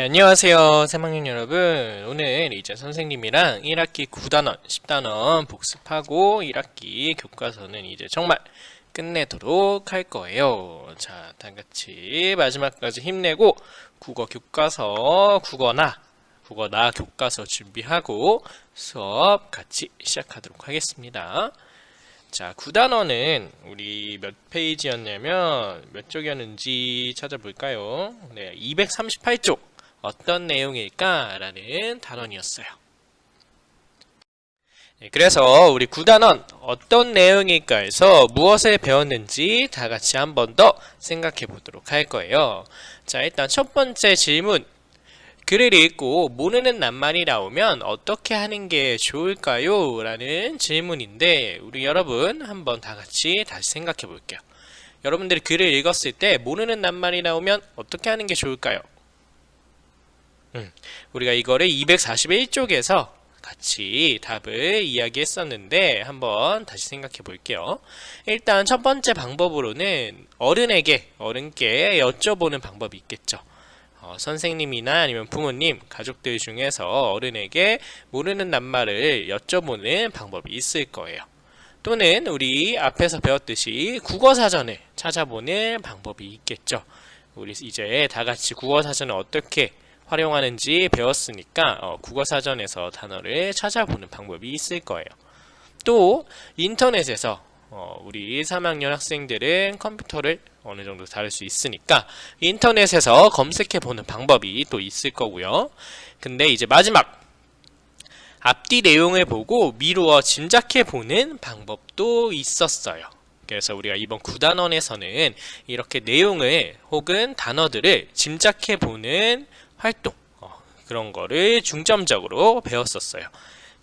네, 안녕하세요. 3학년 여러분. 오늘 이제 선생님이랑 1학기 9단원, 10단원 복습하고 1학기 교과서는 이제 정말 끝내도록 할 거예요. 자, 다 같이 마지막까지 힘내고 국어 교과서, 국어나 교과서 준비하고 수업 같이 시작하도록 하겠습니다. 자, 9단원은 우리 몇 페이지였냐면 몇 쪽이었는지 찾아볼까요? 네, 238쪽. 어떤 내용일까? 라는 단원이었어요. 네, 그래서 우리 9단원 어떤 내용일까 해서 무엇을 배웠는지 다 같이 한 번 더 생각해 보도록 할 거예요. 자, 일단 첫 번째 질문. 글을 읽고 모르는 낱말이 나오면 어떻게 하는 게 좋을까요? 라는 질문인데 우리 여러분 한번 다 같이 다시 생각해 볼게요. 여러분들이 글을 읽었을 때 모르는 낱말이 나오면 어떻게 하는 게 좋을까요? 우리가 이거를 241쪽에서 같이 답을 이야기했었는데 한번 다시 생각해 볼게요. 일단 첫 번째 방법으로는 어른께 여쭤보는 방법이 있겠죠. 선생님이나 아니면 부모님, 가족들 중에서 어른에게 모르는 낱말을 여쭤보는 방법이 있을 거예요. 또는 우리 앞에서 배웠듯이 국어사전을 찾아보는 방법이 있겠죠. 우리 이제 다 같이 국어사전을 어떻게 활용하는지 배웠으니까 국어사전에서 단어를 찾아보는 방법이 있을 거예요. 또 인터넷에서 우리 3학년 학생들은 컴퓨터를 어느 정도 다룰 수 있으니까 인터넷에서 검색해 보는 방법이 또 있을 거고요. 근데 이제 마지막 앞뒤 내용을 보고 미루어 짐작해 보는 방법도 있었어요. 그래서 우리가 이번 9단원에서는 이렇게 내용을 혹은 단어들을 짐작해 보는 활동 그런 거를 중점적으로 배웠었어요.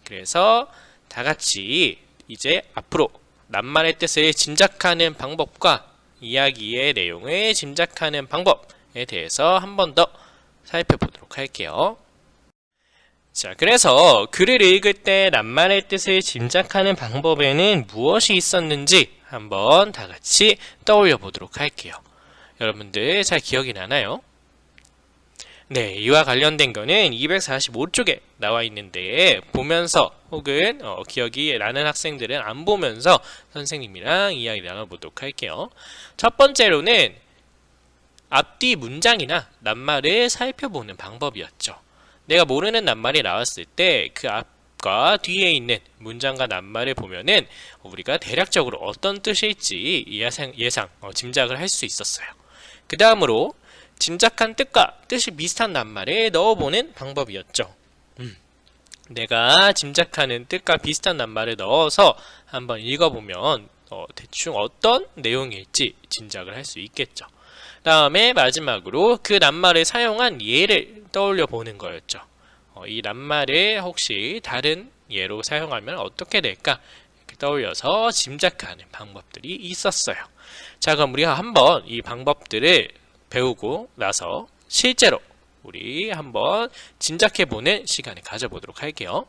그래서 다 같이 이제 앞으로 낱말의 뜻을 짐작하는 방법과 이야기의 내용을 짐작하는 방법에 대해서 한 번 더 살펴보도록 할게요. 자, 그래서 글을 읽을 때 낱말의 뜻을 짐작하는 방법에는 무엇이 있었는지 한번 다 같이 떠올려 보도록 할게요. 여러분들 잘 기억이 나나요? 네, 이와 관련된 거는 245쪽에 나와 있는데 보면서 혹은 기억이 나는 학생들은 안 보면서 선생님이랑 이야기 나눠보도록 할게요. 첫 번째로는 앞뒤 문장이나 낱말을 살펴보는 방법이었죠. 내가 모르는 낱말이 나왔을 때 그 앞과 뒤에 있는 문장과 낱말을 보면은 우리가 대략적으로 어떤 뜻일지 짐작을 할 수 있었어요. 그 다음으로 짐작한 뜻과 뜻이 비슷한 낱말을 넣어보는 방법이었죠. 내가 짐작하는 뜻과 비슷한 낱말을 넣어서 한번 읽어보면 대충 어떤 내용일지 짐작을 할 수 있겠죠. 다음에 마지막으로 그 낱말을 사용한 예를 떠올려 보는 거였죠. 이 낱말을 혹시 다른 예로 사용하면 어떻게 될까? 이렇게 떠올려서 짐작하는 방법들이 있었어요. 자, 그럼 우리가 한번 이 방법들을 배우고 나서 실제로 우리 한번 짐작해보는 시간을 가져보도록 할게요.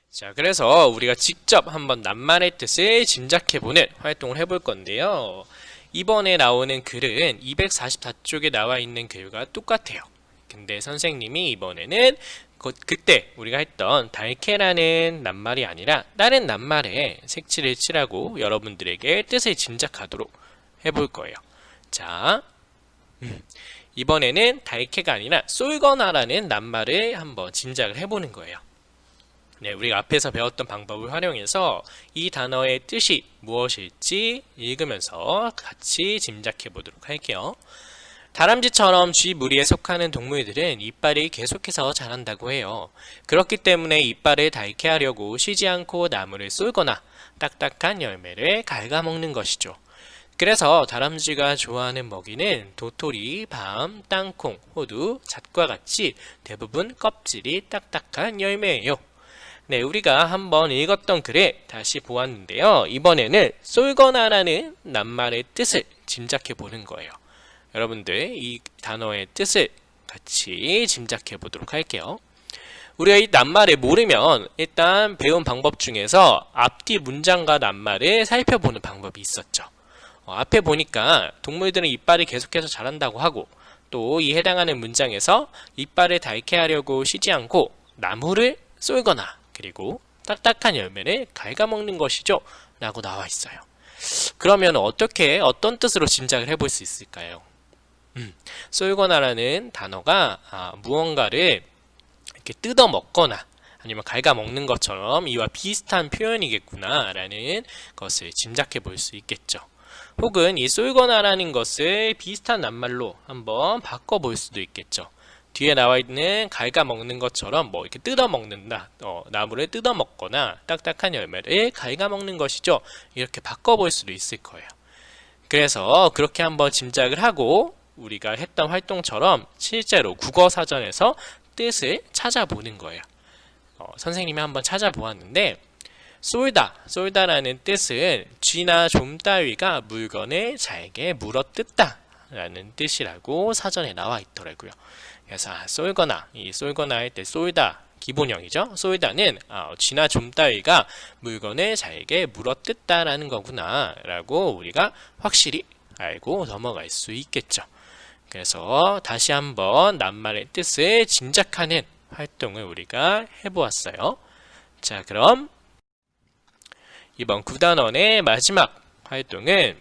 자, 그래서 우리가 직접 한번 낱말의 뜻을 짐작해보는 활동을 해볼 건데요. 이번에 나오는 글은 244쪽에 나와 있는 글과 똑같아요. 근데 선생님이 이번에는 그때 우리가 했던 달캐라는 낱말이 아니라 다른 낱말에 색칠을 칠하고 여러분들에게 뜻을 짐작하도록 해볼 거예요. 자, 이번에는 달캐가 아니라 쏠거나라는 낱말을 한번 짐작을 해보는 거예요. 네, 우리가 앞에서 배웠던 방법을 활용해서 이 단어의 뜻이 무엇일지 읽으면서 같이 짐작해 보도록 할게요. 다람쥐처럼 쥐 무리에 속하는 동물들은 이빨이 계속해서 자란다고 해요. 그렇기 때문에 이빨을 닳게 하려고 쉬지 않고 나무를 쏠거나 딱딱한 열매를 갉아먹는 것이죠. 그래서 다람쥐가 좋아하는 먹이는 도토리, 밤, 땅콩, 호두, 잣과 같이 대부분 껍질이 딱딱한 열매예요. 네, 우리가 한번 읽었던 글에 다시 보았는데요. 이번에는 쏠거나라는 낱말의 뜻을 짐작해 보는 거예요. 여러분들 이 단어의 뜻을 같이 짐작해 보도록 할게요. 우리가 이 낱말을 모르면 일단 배운 방법 중에서 앞뒤 문장과 낱말을 살펴보는 방법이 있었죠. 앞에 보니까 동물들은 이빨이 계속해서 자란다고 하고 또 이 해당하는 문장에서 이빨을 닳게 하려고 쉬지 않고 나무를 쏠거나 그리고 딱딱한 열매를 갉아먹는 것이죠 라고 나와 있어요. 그러면 어떤 뜻으로 짐작을 해볼 수 있을까요? 쏠거나라는 단어가 무언가를 이렇게 뜯어 먹거나 아니면 갉아먹는 것처럼 이와 비슷한 표현이겠구나 라는 것을 짐작해 볼 수 있겠죠. 혹은 이 쏠거나라는 것을 비슷한 낱말로 한번 바꿔볼 수도 있겠죠. 뒤에 나와 있는 갉아먹는 것처럼 뭐 이렇게 뜯어먹는다, 나무를 뜯어먹거나 딱딱한 열매를 갉아먹는 것이죠. 이렇게 바꿔볼 수도 있을 거예요. 그래서 그렇게 한번 짐작을 하고 우리가 했던 활동처럼 실제로 국어사전에서 뜻을 찾아보는 거예요. 선생님이 한번 찾아보았는데 쏠다라는 뜻은 쥐나 좀 따위가 물건을 잘게 물어뜯다 라는 뜻이라고 사전에 나와 있더라고요. 그래서 쏠거나, 이 쏠거나 할 때 쏠다 기본형이죠. 쏠다는 쥐나 좀 따위가 물건을 잘게 물어뜯다 라는 거구나 라고 우리가 확실히 알고 넘어갈 수 있겠죠. 그래서 다시 한번 낱말의 뜻을 짐작하는 활동을 우리가 해보았어요. 자, 그럼 이번 9단원의 마지막 활동은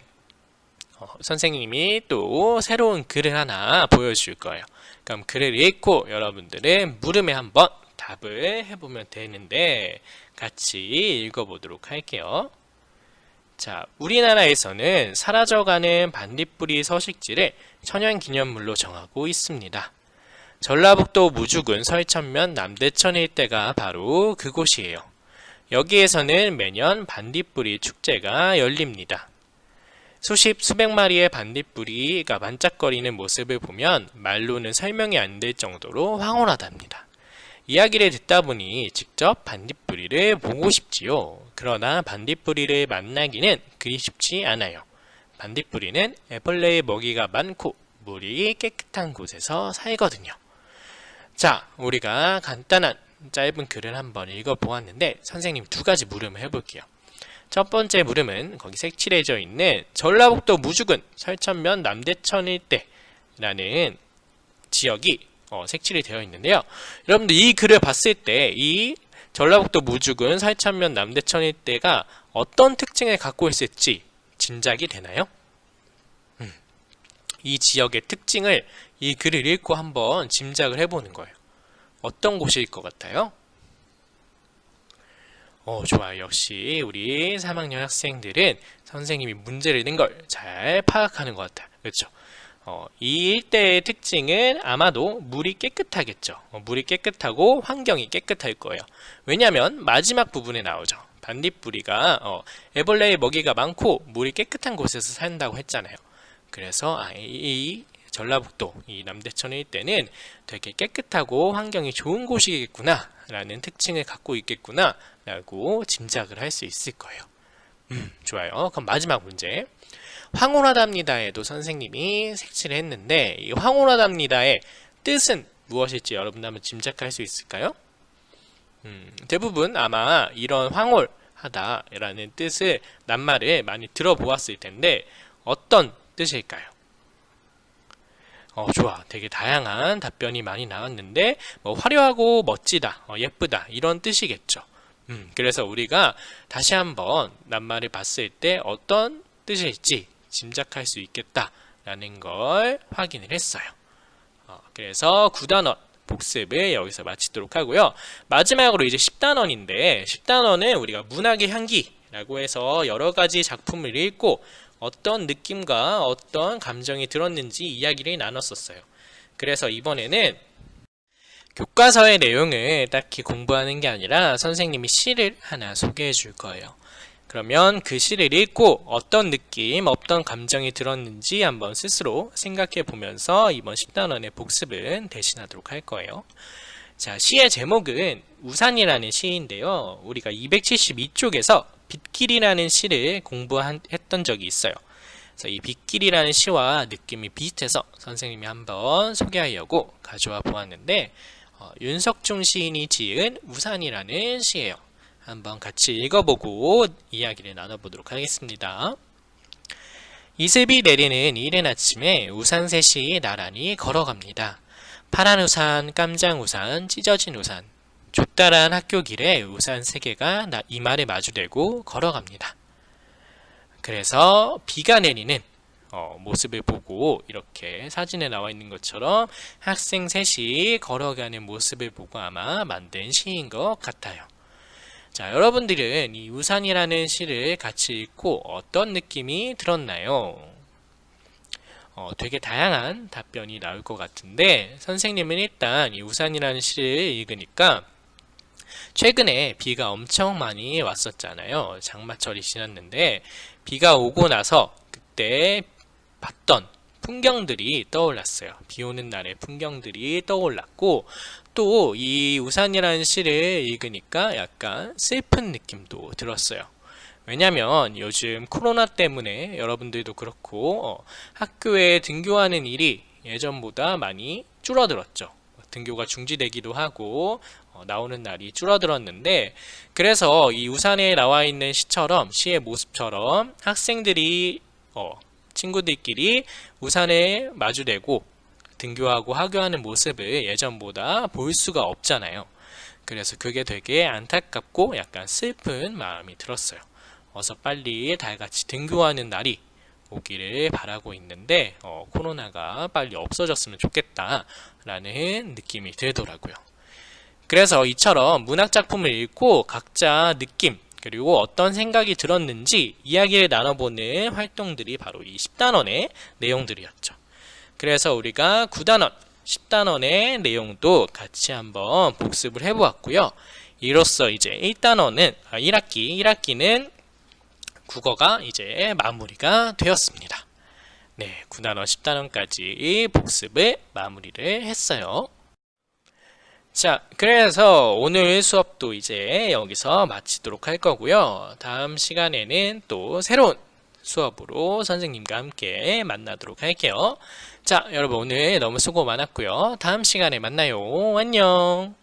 선생님이 또 새로운 글을 하나 보여줄 거예요. 그럼 글을 읽고 여러분들은 물음에 한번 답을 해보면 되는데 같이 읽어보도록 할게요. 자, 우리나라에서는 사라져가는 반딧불이 서식지를 천연기념물로 정하고 있습니다. 전라북도 무주군 설천면 남대천 일대가 바로 그곳이에요. 여기에서는 매년 반딧불이 축제가 열립니다. 수백 마리의 반딧불이가 반짝거리는 모습을 보면 말로는 설명이 안 될 정도로 황홀하답니다. 이야기를 듣다 보니 직접 반딧불이를 보고 싶지요. 그러나 반딧불이를 만나기는 그리 쉽지 않아요. 반딧불이는 애벌레의 먹이가 많고 물이 깨끗한 곳에서 살거든요. 자, 우리가 간단한 짧은 글을 한번 읽어보았는데 선생님 두 가지 물음을 해볼게요. 첫 번째 물음은 거기 색칠해져 있는 전라북도 무주군 설천면 남대천 일대라는 지역이 색칠이 되어 있는데요. 여러분들 이 글을 봤을 때 이 전라북도 무주군 설천면 남대천 일대가 어떤 특징을 갖고 있을지 짐작이 되나요? 이 지역의 특징을 이 글을 읽고 한번 짐작을 해보는 거예요. 어떤 곳일 것 같아요? 좋아요. 역시 우리 3학년 학생들은 선생님이 문제를 낸 걸 잘 파악하는 것 같아요. 그렇죠? 이 일대의 특징은 아마도 물이 깨끗하겠죠. 물이 깨끗하고 환경이 깨끗할 거예요. 왜냐하면 마지막 부분에 나오죠. 반딧불이가 애벌레의 먹이가 많고 물이 깨끗한 곳에서 산다고 했잖아요. 그래서 이 전라북도 이 남대천 일대는 되게 깨끗하고 환경이 좋은 곳이겠구나 라는 특징을 갖고 있겠구나 라고 짐작을 할 수 있을 거예요. 좋아요. 그럼 마지막 문제. 황홀하답니다에도 선생님이 색칠을 했는데 이 황홀하답니다의 뜻은 무엇일지 여러분 한번 짐작할 수 있을까요? 대부분 아마 이런 황홀하다라는 뜻을 낱말을 많이 들어보았을 텐데 어떤 뜻일까요? 좋아. 되게 다양한 답변이 많이 나왔는데 화려하고 멋지다, 예쁘다 이런 뜻이겠죠. 그래서 우리가 다시 한번 낱말을 봤을 때 어떤 뜻일지 짐작할 수 있겠다라는 걸 확인을 했어요. 그래서 9단원 복습을 여기서 마치도록 하고요. 마지막으로 이제 10단원인데 10단원은 우리가 문학의 향기라고 해서 여러 가지 작품을 읽고 어떤 느낌과 어떤 감정이 들었는지 이야기를 나눴었어요. 그래서 이번에는 교과서의 내용을 딱히 공부하는 게 아니라 선생님이 시를 하나 소개해 줄 거예요. 그러면 그 시를 읽고 어떤 느낌, 어떤 감정이 들었는지 한번 스스로 생각해 보면서 이번 10단원의 복습은 대신하도록 할 거예요. 자, 시의 제목은 우산이라는 시인데요. 우리가 272쪽에서 빗길이라는 시를 공부했던 적이 있어요. 그래서 이 빗길이라는 시와 느낌이 비슷해서 선생님이 한번 소개하려고 가져와 보았는데 윤석중 시인이 지은 우산이라는 시예요. 한번 같이 읽어보고 이야기를 나눠보도록 하겠습니다. 이슬비 내리는 이른 아침에 우산 셋이 나란히 걸어갑니다. 파란 우산, 깜장 우산, 찢어진 우산. 좁다란 학교 길에 우산 세 개가 이마를 마주대고 걸어갑니다. 그래서 비가 내리는 모습을 보고 이렇게 사진에 나와 있는 것처럼 학생 셋이 걸어가는 모습을 보고 아마 만든 시인 것 같아요. 자, 여러분들은 이 우산이라는 시를 같이 읽고 어떤 느낌이 들었나요? 되게 다양한 답변이 나올 것 같은데 선생님은 일단 이 우산이라는 시를 읽으니까 최근에 비가 엄청 많이 왔었잖아요. 장마철이 지났는데 비가 오고 나서 그때 봤던 풍경들이 떠올랐어요. 비 오는 날의 풍경들이 떠올랐고 또 이 우산이라는 시를 읽으니까 약간 슬픈 느낌도 들었어요. 왜냐면 요즘 코로나 때문에 여러분들도 그렇고 학교에 등교하는 일이 예전보다 많이 줄어들었죠. 등교가 중지되기도 하고 나오는 날이 줄어들었는데 그래서 이 우산에 나와 있는 시처럼 시의 모습처럼 학생들이 친구들끼리 우산에 마주대고 등교하고 하교하는 모습을 예전보다 볼 수가 없잖아요. 그래서 그게 되게 안타깝고 약간 슬픈 마음이 들었어요. 어서 빨리 달같이 등교하는 날이 오기를 바라고 있는데 코로나가 빨리 없어졌으면 좋겠다라는 느낌이 들더라고요. 그래서 이처럼 문학작품을 읽고 각자 느낌 그리고 어떤 생각이 들었는지 이야기를 나눠보는 활동들이 바로 이 10단원의 내용들이었죠. 그래서 우리가 9단원, 10단원의 내용도 같이 한번 복습을 해보았고요. 이로써 이제 1단원은 1학기는 국어가 이제 마무리가 되었습니다. 네, 9단원, 10단원까지 복습을 마무리를 했어요. 자, 그래서 오늘 수업도 이제 여기서 마치도록 할 거고요. 다음 시간에는 또 새로운 수업으로 선생님과 함께 만나도록 할게요. 자, 여러분 오늘 너무 수고 많았고요. 다음 시간에 만나요. 안녕.